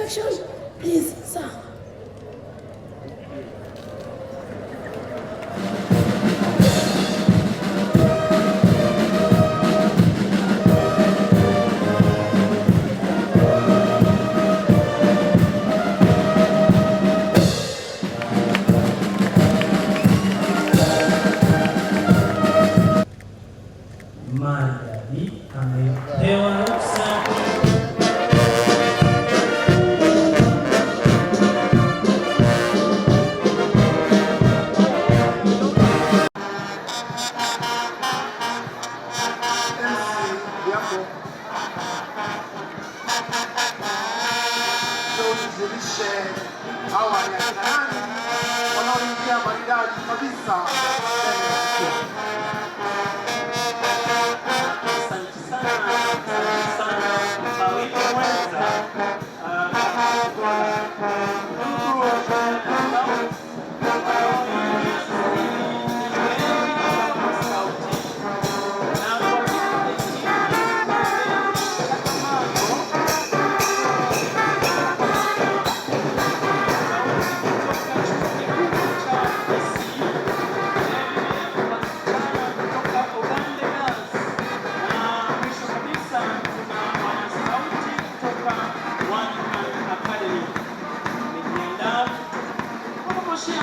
introduction, please, sir. Maji amepewa ruksa wanaoingia maridadi kabisa.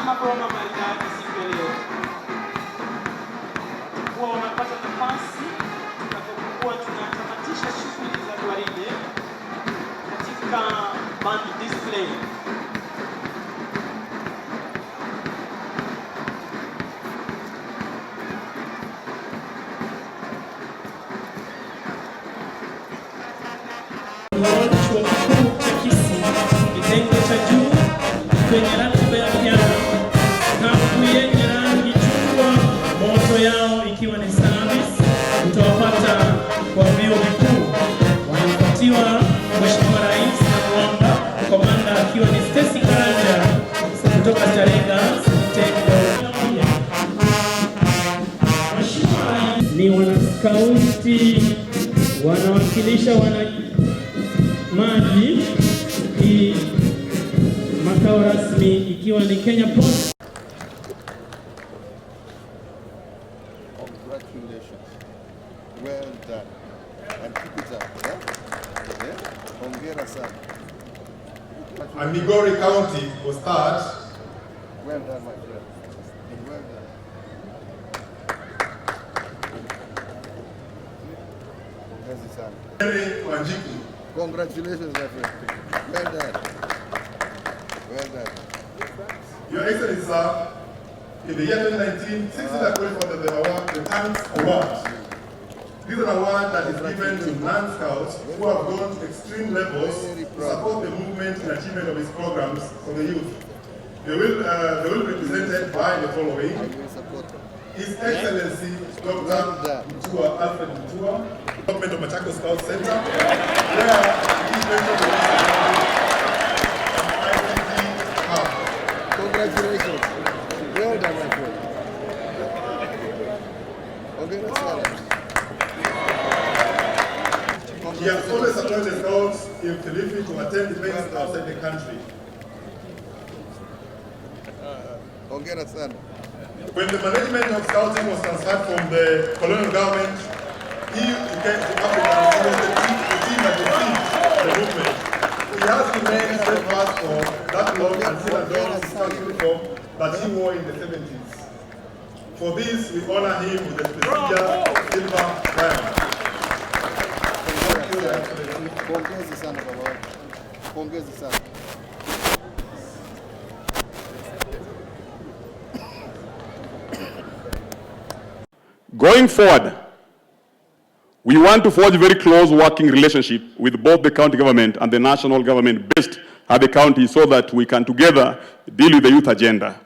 Mabroma maridadi siku ya leo. Kwa wanapata nafasi tutakapokuwa tunatamatisha shughuli za gwaride katika band display. Chuo Kikuu cha Kisii, kitengo cha juu kwenye ratiba ya vijana, kafu yenye rangi chungwa, moto yao ikiwa ni service, utawapata kwa vyuo vikuu. Wanafuatiwa Mheshimiwa Rais na Mwamba, komanda akiwa ni Stacy Karanja kutoka Tarega Kitengo. Ni wanaskauti wanawakilisha maji makao rasmi ikiwa ni Kenya Post. Congratulations. Well done. And keep it up. Yeah? Yeah? Hongera sana. And Migori County will start. Well done, my friend. Well done. Congratulations, my friend. Well done. Well done. Your Excellency, sir, in the year 2019, 6 are qualified for the award, the Thanks Award. This is an award that is given to non-scouts who have gone to extreme levels to support the movement and achievement of its programs for the youth. They will be represented by the following. His Excellency Dr. Mutua Alfred Mutua, Government of Machakos Scout Center, where he is going to be Congratulations. Well done, my friend. Okay, let's go. He has always supported the scouts in Kilifi to attend events outside the country. Hongera sana. When the management of scouting was transferred from the colonial government, he came to Africa and he was the team that received the movement. He has remained steadfast for that long until adorns the scout uniform that he wore in the 70s. For this, we honor him with the prestigious silver diamond. Pongezi sana baba. Pongezi sana. Going forward, we want to forge very close working relationship with both the county government and the national government based at the county so that we can together deal with the youth agenda.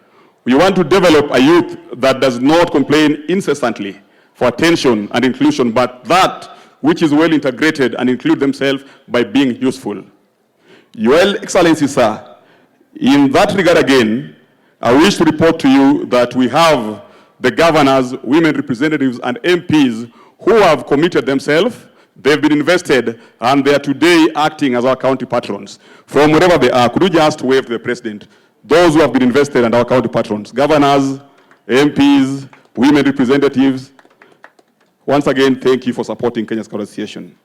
We want to develop a youth that does not complain incessantly for attention and inclusion, but that which is well integrated and include themselves by being useful. Your Excellency, sir, in that regard again, I wish to report to you that we have the governors, women representatives, and MPs who have committed themselves They've been invested, and they are today acting as our county patrons. From wherever they are, could you just wave to the president? Those who have been invested and our county patrons, governors, MPs, women representatives. Once again, thank you for supporting Kenya Scout Association.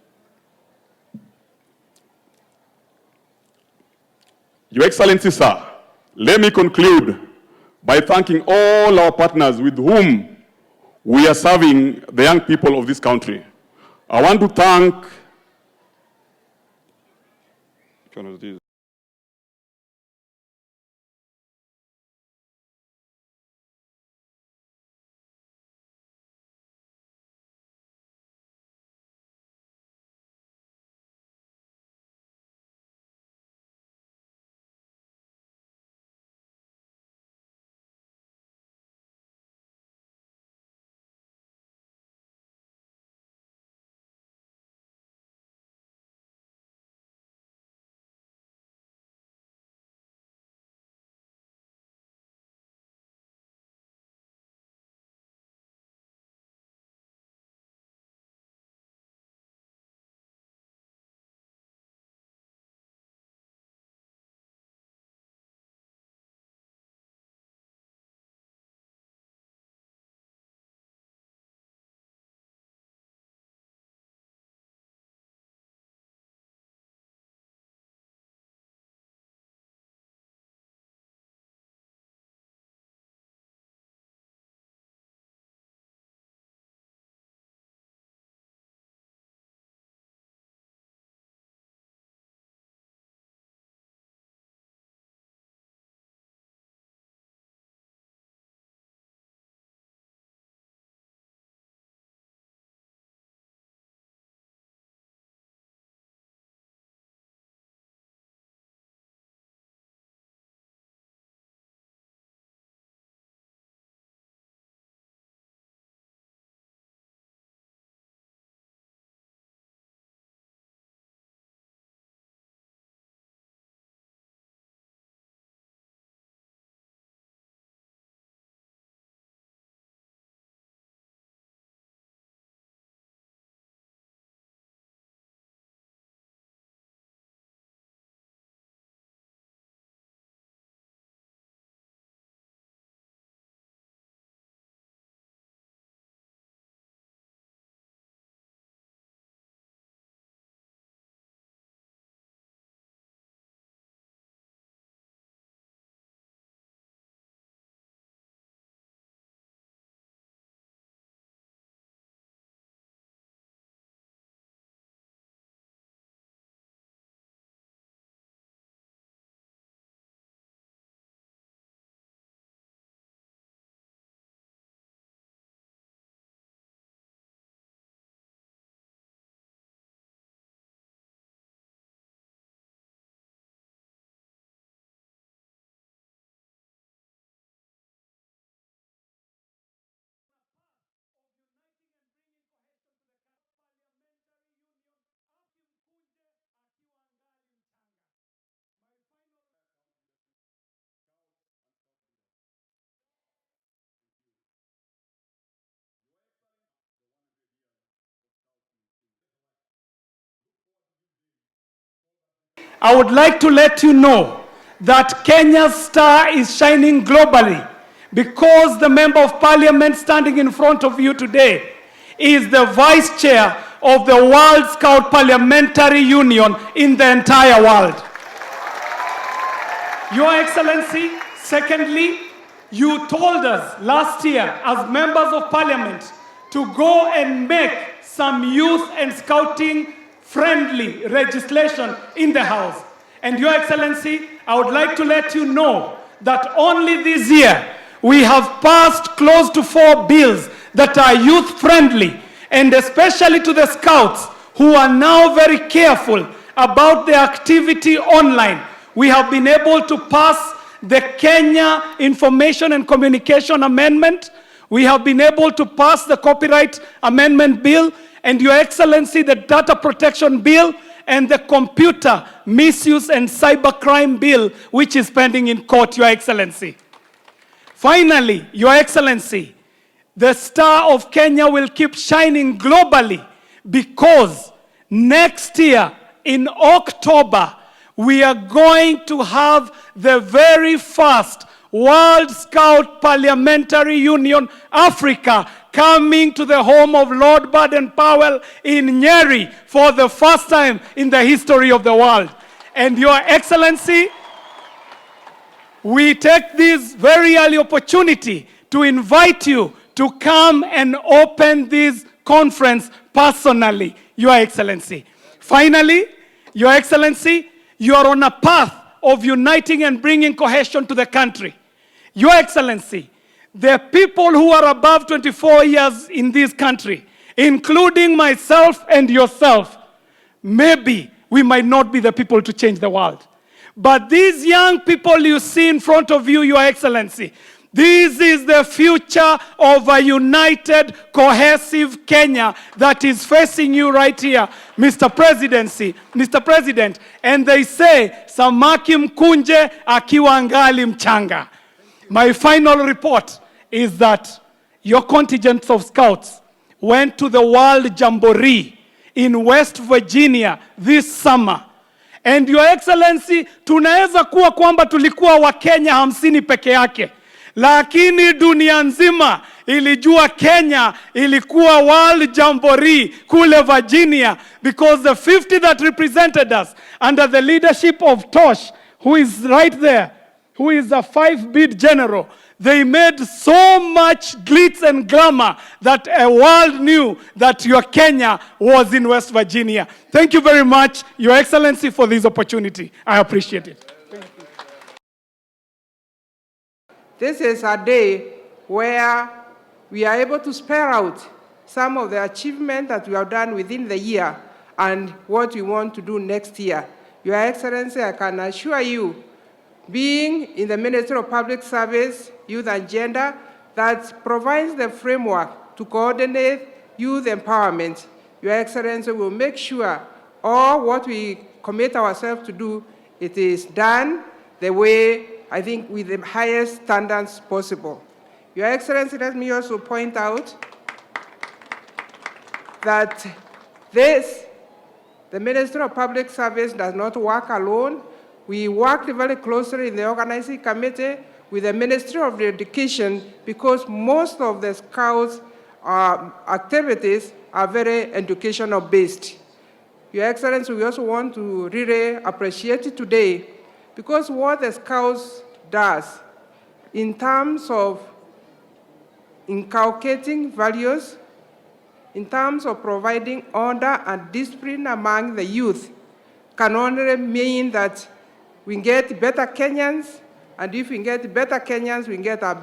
Your Excellency, sir, let me conclude by thanking all our partners with whom we are serving the young people of this country. I want to thank I would like to let you know that Kenya's star is shining globally because the Member of Parliament standing in front of you today is the Vice Chair of the World Scout Parliamentary Union in the entire world. Your Excellency, secondly, you told us last year as members of Parliament to go and make some youth and scouting friendly legislation in the House. And Your Excellency, I would like to let you know that only this year we have passed close to 4 bills that are youth friendly, and especially to the scouts who are now very careful about their activity online. We have been able to pass the Kenya Information and Communication Amendment. We have been able to pass the Copyright Amendment Bill, and Your Excellency, the Data Protection Bill, and the Computer Misuse and Cybercrime Bill, which is pending in court, Your Excellency. Finally, Your Excellency, the star of Kenya will keep shining globally because Next year, in October, we are going to have the very first World Scout Parliamentary Union Africa coming to the home of Lord Baden-Powell in Nyeri for the first time in the history of the world. And Your Excellency, we take this very early opportunity to invite you to come and open this conference personally, Your Excellency. Finally, Your Excellency, you are on a path of uniting and bringing cohesion to the country. Your Excellency, the people who are above 24 years in this country, including myself and yourself, maybe we might not be the people to change the world. But these young people you see in front of you, Your Excellency, this is the future of a united, cohesive Kenya that is facing you right here, Mr. President. And they say, samaki mkunje akiwa angali mchanga. My final report is that your contingent of scouts went to the World Jamboree in West Virginia this summer. And Your Excellency, tunaweza kuwa kwamba tulikuwa Wakenya 50 peke yake. Lakini dunia nzima ilijua Kenya ilikuwa World Jamboree kule Virginia, because the 50 that represented us under the leadership of Tosh, who is right there, who is a 5-bid general, they made so much glitz and glamour that a world knew that your Kenya was in West Virginia. Thank you very much, Your Excellency, for this opportunity. I appreciate it. This is a day where we are able to spare out some of the achievements that we have done within the year and what we want to do next year. Your Excellency, I can assure you, being in the Ministry of Public Service, Youth and Gender, that provides the framework to coordinate youth empowerment, Your Excellency will make sure all what we commit ourselves to do, it is done the way, I think, with the highest standards possible. Your Excellency, let me also point out that the Ministry of Public Service does not work alone. We worked very closely in the organizing committee with the Ministry of Education, because most of the Scouts' activities are very educational based. Your Excellency, we also want to really appreciate it today, because what the Scouts does in terms of inculcating values, in terms of providing order and discipline among the youth, can only mean that we get better Kenyans, and if we get better Kenyans, we get a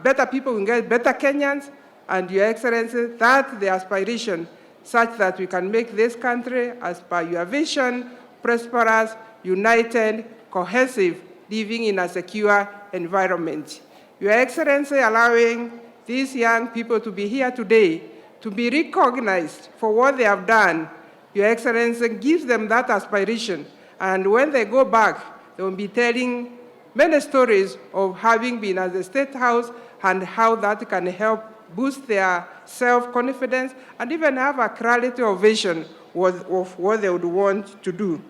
better people, we get better Kenyans, and Your Excellency, that's the aspiration, such that we can make this country, as per your vision, prosperous, united, cohesive, living in a secure environment. Your Excellency, allowing these young people to be here today, to be recognized for what they have done, Your Excellency, gives them that aspiration. And when they go back, they will be telling many stories of having been at the State House and how that can help boost their self-confidence and even have a clarity of vision of what they would want to do.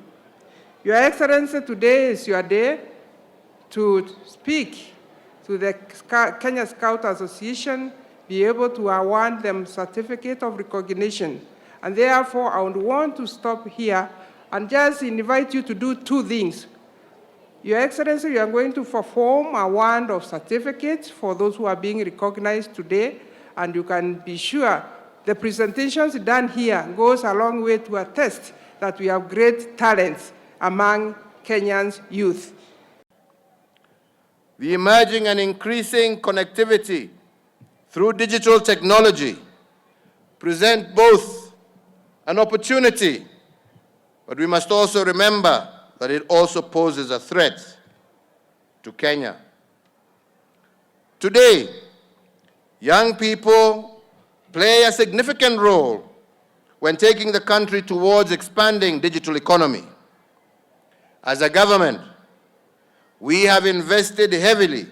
Your Excellency, today is your day to speak to the Kenya Scout Association, be able to award them certificate of recognition. And therefore, I would want to stop here and just invite you to do 2 things. Your Excellency, you are going to perform a round of certificates for those who are being recognized today, and you can be sure the presentations done here goes a long way to attest that we have great talents among Kenyan's youth. The emerging and increasing connectivity through digital technology present both an opportunity, but we must also remember that it also poses a threat to Kenya. Today, young people play a significant role when taking the country towards expanding digital economy. As a government, we have invested heavily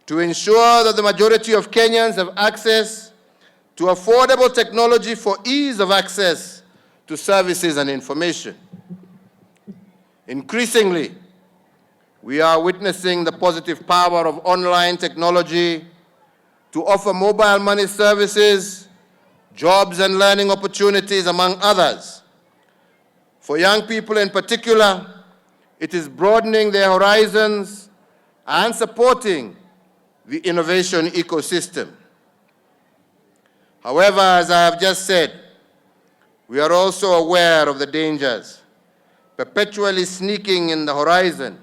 to ensure that the majority of Kenyans have access to affordable technology for ease of access to services and information. Increasingly, we are witnessing the positive power of online technology to offer mobile money services, jobs and learning opportunities, among others. For young people in particular, it is broadening their horizons and supporting the innovation ecosystem. However, as I have just said, we are also aware of the dangers perpetually sneaking in the horizon,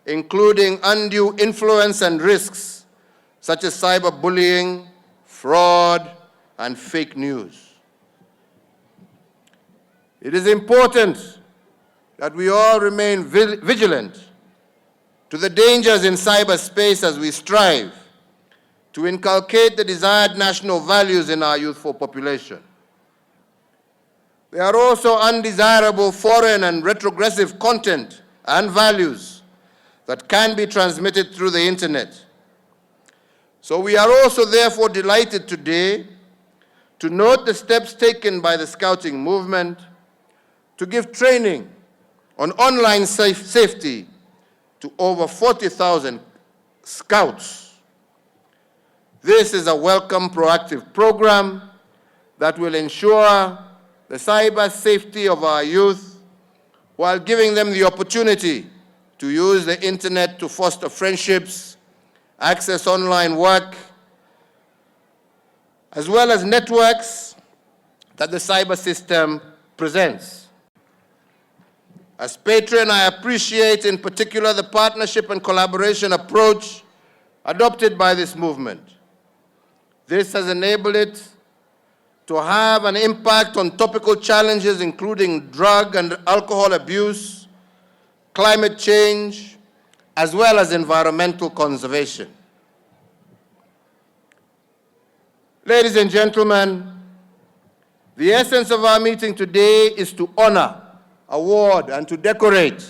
including undue influence and risks such as cyberbullying, fraud, and fake news. It is important that we all remain vigilant to the dangers in cyberspace as we strive to inculcate the desired national values in our youthful population. There are also undesirable foreign and retrogressive content and values that can be transmitted through the internet. So we are also therefore delighted today to note the steps taken by the Scouting movement to give training on online safety to over 40,000 Scouts. This is a welcome proactive program that will ensure the cyber safety of our youth while giving them the opportunity to use the internet to foster friendships, access online work, as well as networks that the cyber system presents. As patron, I appreciate in particular the partnership and collaboration approach adopted by this movement. This has enabled it to have an impact on topical challenges including drug and alcohol abuse, climate change, as well as environmental conservation. Ladies and gentlemen, the essence of our meeting today is to honor, award, and to decorate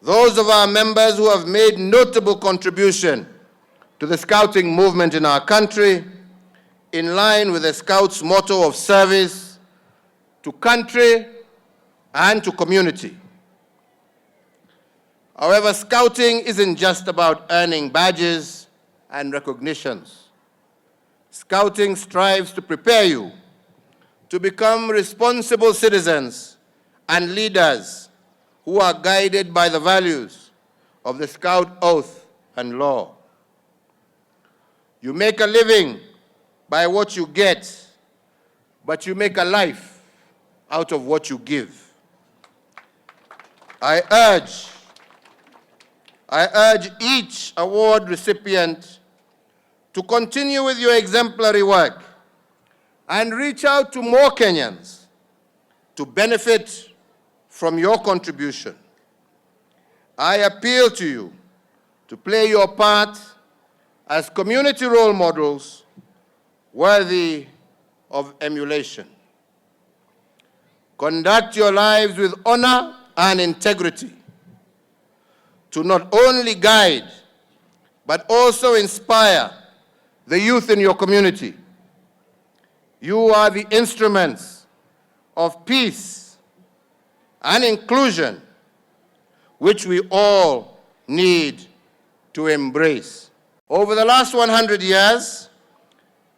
those of our members who have made notable contribution to the Scouting movement in our country, in line with the Scouts' motto of service to country and to community. However, Scouting isn't just about earning badges and recognitions. Scouting strives to prepare you to become responsible citizens and leaders who are guided by the values of the Scout oath and law. You make a living by what you get, but you make a life out of what you give. I urge each award recipient to continue with your exemplary work and reach out to more Kenyans to benefit from your contribution. I appeal to you to play your part as community role models worthy of emulation. Conduct your lives with honor and integrity to not only guide, but also inspire the youth in your community. You are the instruments of peace and inclusion which we all need to embrace. Over the last 100 years,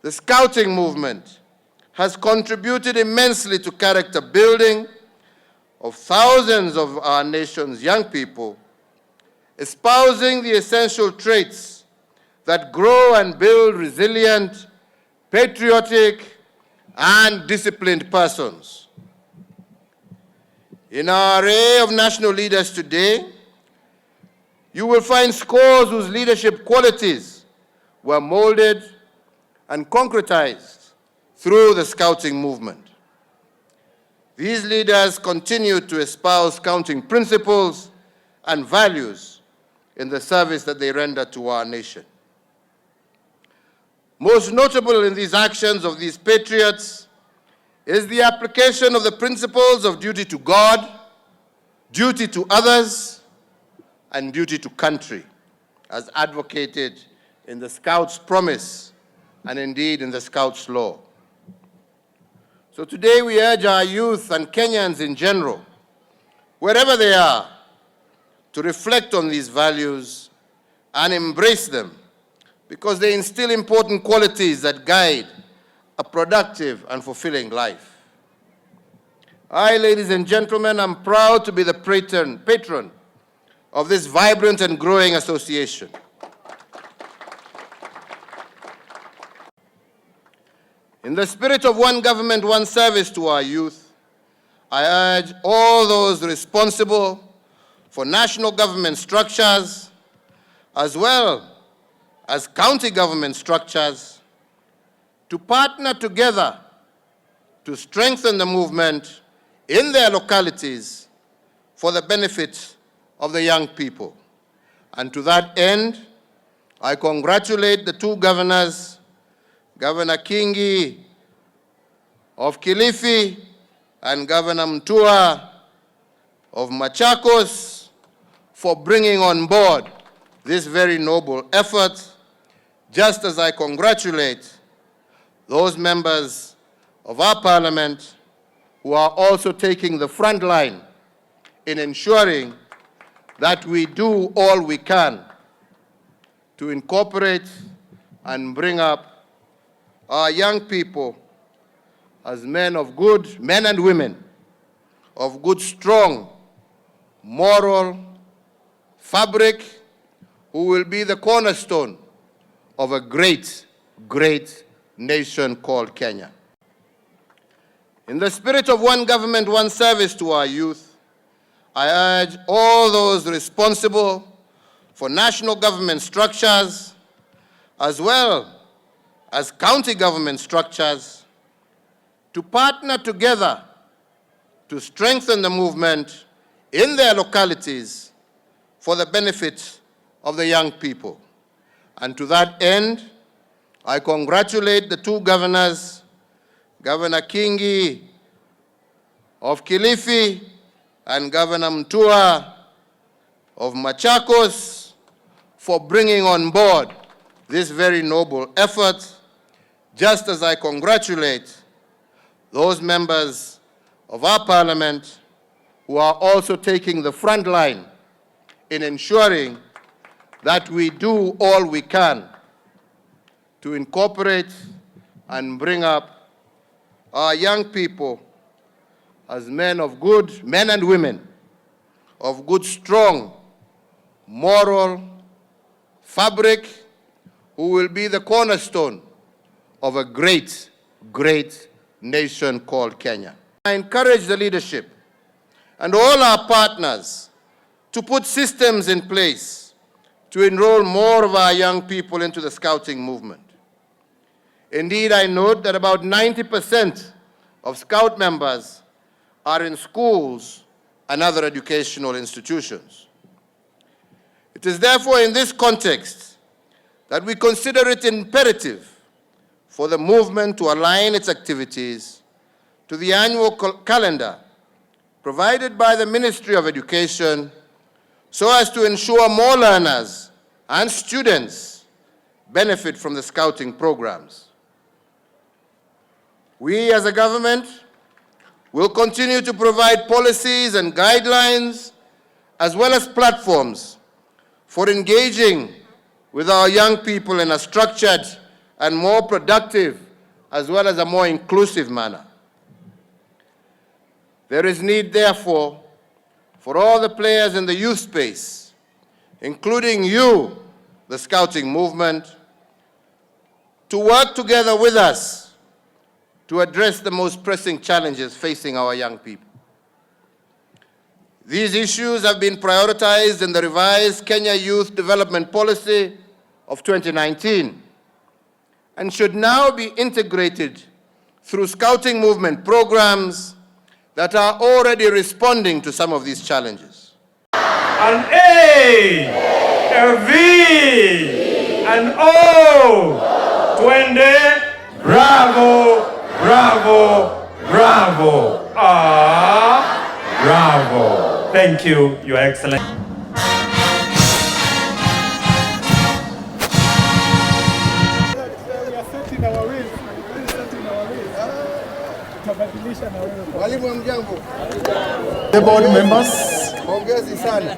the Scouting movement has contributed immensely to character building of thousands of our nation's young people, espousing the essential traits that grow and build resilient, patriotic, and disciplined persons. In our array of national leaders today, you will find scores whose leadership qualities were molded and concretized through the Scouting movement. These leaders continue to espouse Scouting principles and values in the service that they render to our nation. Most notable in these actions of these patriots is the application of the principles of duty to God, duty to others, and duty to country, as advocated in the Scouts' promise and indeed in the Scouts' law. So today we urge our youth and Kenyans in general, wherever they are, to reflect on these values and embrace them, because they instill important qualities that guide a productive and fulfilling life. I, ladies and gentlemen, am proud to be the patron of this vibrant and growing association. In the spirit of one government, one service to our youth, I urge all those responsible for national government structures, as well as county government structures, to partner together to strengthen the movement in their localities for the benefit of the young people. And to that end, I congratulate the two governors, Governor Kingi of Kilifi and Governor Mutua of Machakos, for bringing on board this very noble effort, just as I congratulate those members of our parliament who are also taking the front line in ensuring that we do all we can to incorporate and bring up our young people as men and women of good, strong, moral fabric, who will be the cornerstone of a great, great nation called Kenya. In the spirit of one government, one service to our youth, I urge all those responsible for national government structures, as well as county government structures, to partner together to strengthen the movement in their localities for the benefit of the young people. And to that end, I congratulate the two governors, Governor Kingi of Kilifi and Governor Mutua of Machakos, for bringing on board this very noble effort, just as I congratulate those members of our parliament who are also taking the front line in ensuring that we do all we can to incorporate and bring up our young people as men and women of good, strong, moral fabric, who will be the cornerstone of a great, great nation called Kenya. I encourage the leadership and all our partners to put systems in place to enroll more of our young people into the Scouting movement. Indeed, I note that about 90% of Scout members are in schools and other educational institutions. It is therefore in this context that we consider it imperative for the movement to align its activities to the annual calendar provided by the Ministry of Education, so as to ensure more learners and students benefit from the Scouting programs. We as a government will continue to provide policies and guidelines, as well as platforms for engaging with our young people in a structured and more productive, as well as a more inclusive manner. There is need, therefore, for all the players in the youth space, including you, the Scouting movement, to work together with us to address the most pressing challenges facing our young people. These issues have been prioritized in the revised Kenya Youth Development Policy of 2019 and should now be integrated through Scouting movement programs that are already responding to some of these challenges. An A, a V, an O, twende, bravo, bravo, bravo. Ah, bravo. Thank you, Your Excellency. We are setting Walimu wa mjambo. The board members. Pongezi sana.